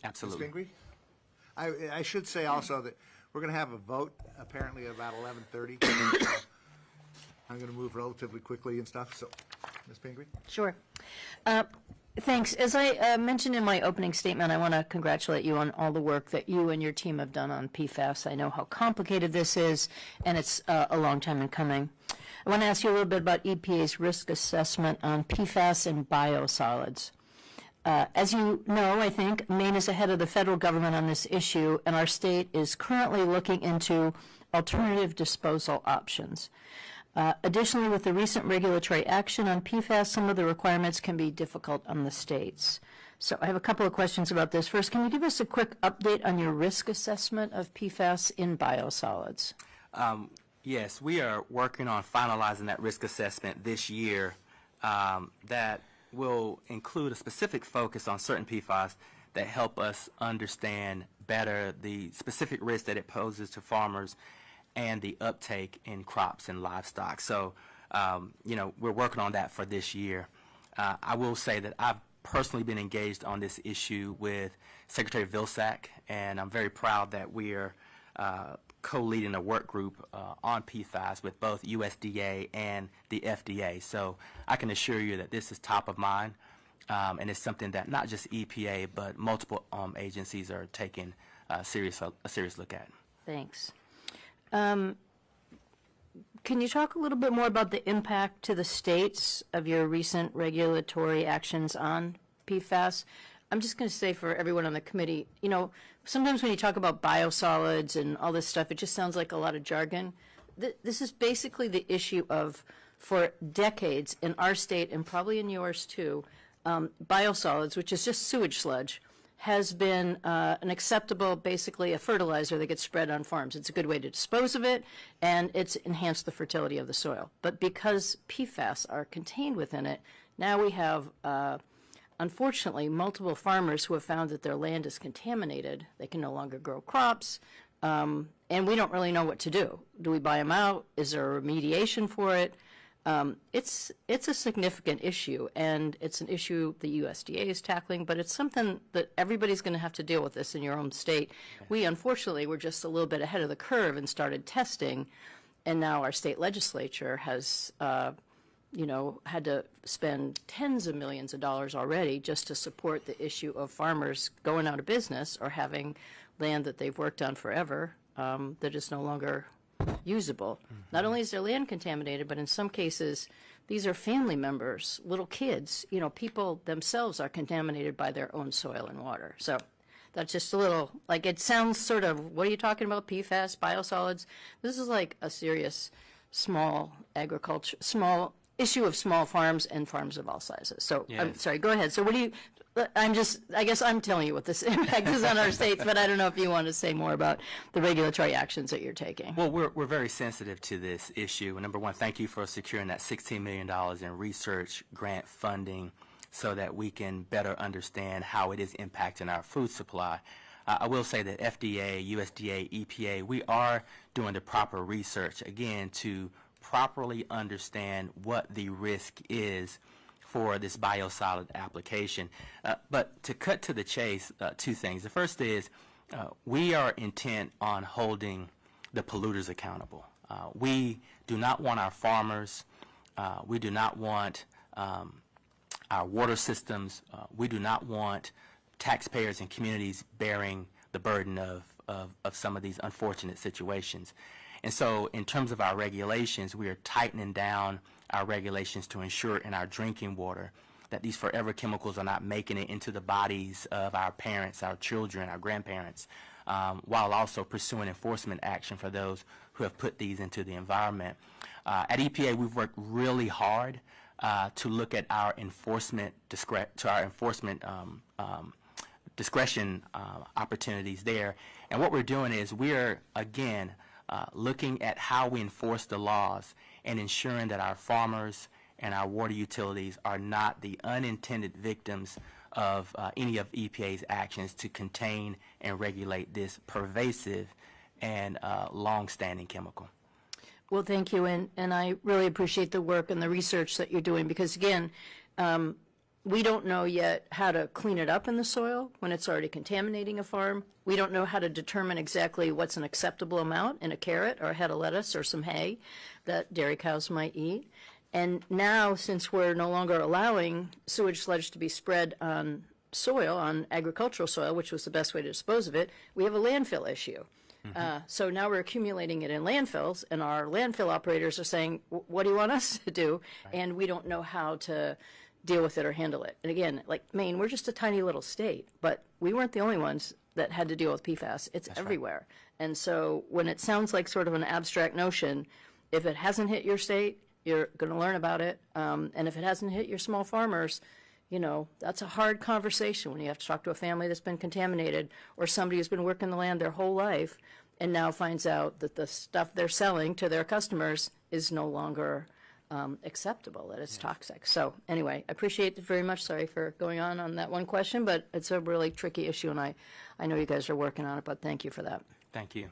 Absolutely. Ms. Pingree? I should say also that we're going to have a vote apparently about 11:30. I'm going to move relatively quickly and stuff. So, Ms. Pingree? Sure. Thanks. As I mentioned in my opening statement, I want to congratulate you on all the work that you and your team have done on PFAS. I know how complicated this is, and it's a long time in coming. I want to ask you a little bit about EPA's risk assessment on PFAS and biosolids. As you know, I think, Maine is ahead of the federal government on this issue, and our state is currently looking into alternative disposal options. Additionally, with the recent regulatory action on PFAS, some of the requirements can be difficult on the states. So I have a couple of questions about this. First, can you give us a quick update on your risk assessment of PFAS in biosolids? Yes, we are working on finalizing that risk assessment this year that will include a specific focus on certain PFAS that help us understand better the specific risk that it poses to farmers and the uptake in crops and livestock. So, we're working on that for this year. I will say that I've personally been engaged on this issue with Secretary Vilsack, and I'm very proud that we are co-leading a work group on PFAS with both USDA and the FDA. So I can assure you that this is top of mind, and it's something that not just EPA but multiple agencies are taking a serious look at. Thanks. Can you talk a little bit more about the impact to the states of your recent regulatory actions on PFAS? I'm just going to say for everyone on the committee, sometimes when you talk about biosolids and all this stuff, it just sounds like a lot of jargon. This is basically the issue of, for decades in our state and probably in yours too, biosolids, which is just sewage sludge, has been an acceptable, basically a fertilizer that gets spread on farms. It's a good way to dispose of it, and it's enhanced the fertility of the soil. But because PFAS are contained within it, now we have, unfortunately, multiple farmers who have found that their land is contaminated. They can no longer grow crops, and we don't really know what to do. Do we buy them out? Is there a remediation for it? It's a significant issue, and it's an issue the USDA is tackling, but it's something that everybody's going to have to deal with this in your own state. We, unfortunately, were just a little bit ahead of the curve and started testing, and now our state legislature has, had to spend tens of millions of dollars already just to support the issue of farmers going out of business or having land that they've worked on forever that is no longer usable. Not only is their land contaminated, but in some cases, these are family members, little kids. People themselves are contaminated by their own soil and water. So that's just a little, it sounds sort of, what are you talking about, PFAS, biosolids? This is like a serious small issue of small farms and farms of all sizes. So, yes. I'm sorry, go ahead. So I guess I'm telling you what this impact is on our states, but I don't know if you want to say more about the regulatory actions that you're taking. Well, we're very sensitive to this issue. And number one, thank you for securing that $16 million in research grant funding so that we can better understand how it is impacting our food supply. I will say that FDA, USDA, EPA, we are doing the proper research, again, to properly understand what the risk is for this biosolid application. But to cut to the chase, two things. The first is we are intent on holding the polluters accountable. We do not want our farmers, we do not want our water systems, we do not want taxpayers and communities bearing the burden of some of these unfortunate situations. And so in terms of our regulations, we are tightening down our regulations to ensure in our drinking water that these forever chemicals are not making it into the bodies of our parents, our children, our grandparents, while also pursuing enforcement action for those who have put these into the environment. At EPA, we've worked really hard to look at our enforcement discretion opportunities there. And what we're doing is we're, again, looking at how we enforce the laws and ensuring that our farmers and our water utilities are not the unintended victims of any of EPA's actions to contain and regulate this pervasive and long-standing chemical. Well, thank you, and I really appreciate the work and the research that you're doing because, again, we don't know yet how to clean it up in the soil when it's already contaminating a farm. We don't know how to determine exactly what's an acceptable amount in a carrot or a head of lettuce or some hay that dairy cows might eat. And now, since we're no longer allowing sewage sludge to be spread on soil, on agricultural soil, which was the best way to dispose of it, we have a landfill issue. So now we're accumulating it in landfills, and our landfill operators are saying, what do you want us to do? Right. And we don't know how to deal with it or handle it. And again, like Maine, we're just a tiny little state, but we weren't the only ones that had to deal with PFAS. It's That's everywhere. Right. And so when it sounds like sort of an abstract notion, if it hasn't hit your state, you're going to learn about it. And if it hasn't hit your small farmers, you know, that's a hard conversation when you have to talk to a family that's been contaminated or somebody who's been working the land their whole life and now finds out that the stuff they're selling to their customers is no longer acceptable, that it's toxic. So anyway, I appreciate it very much. Sorry for going on that one question, but it's a really tricky issue, and I know you guys are working on it, but thank you for that. Thank you.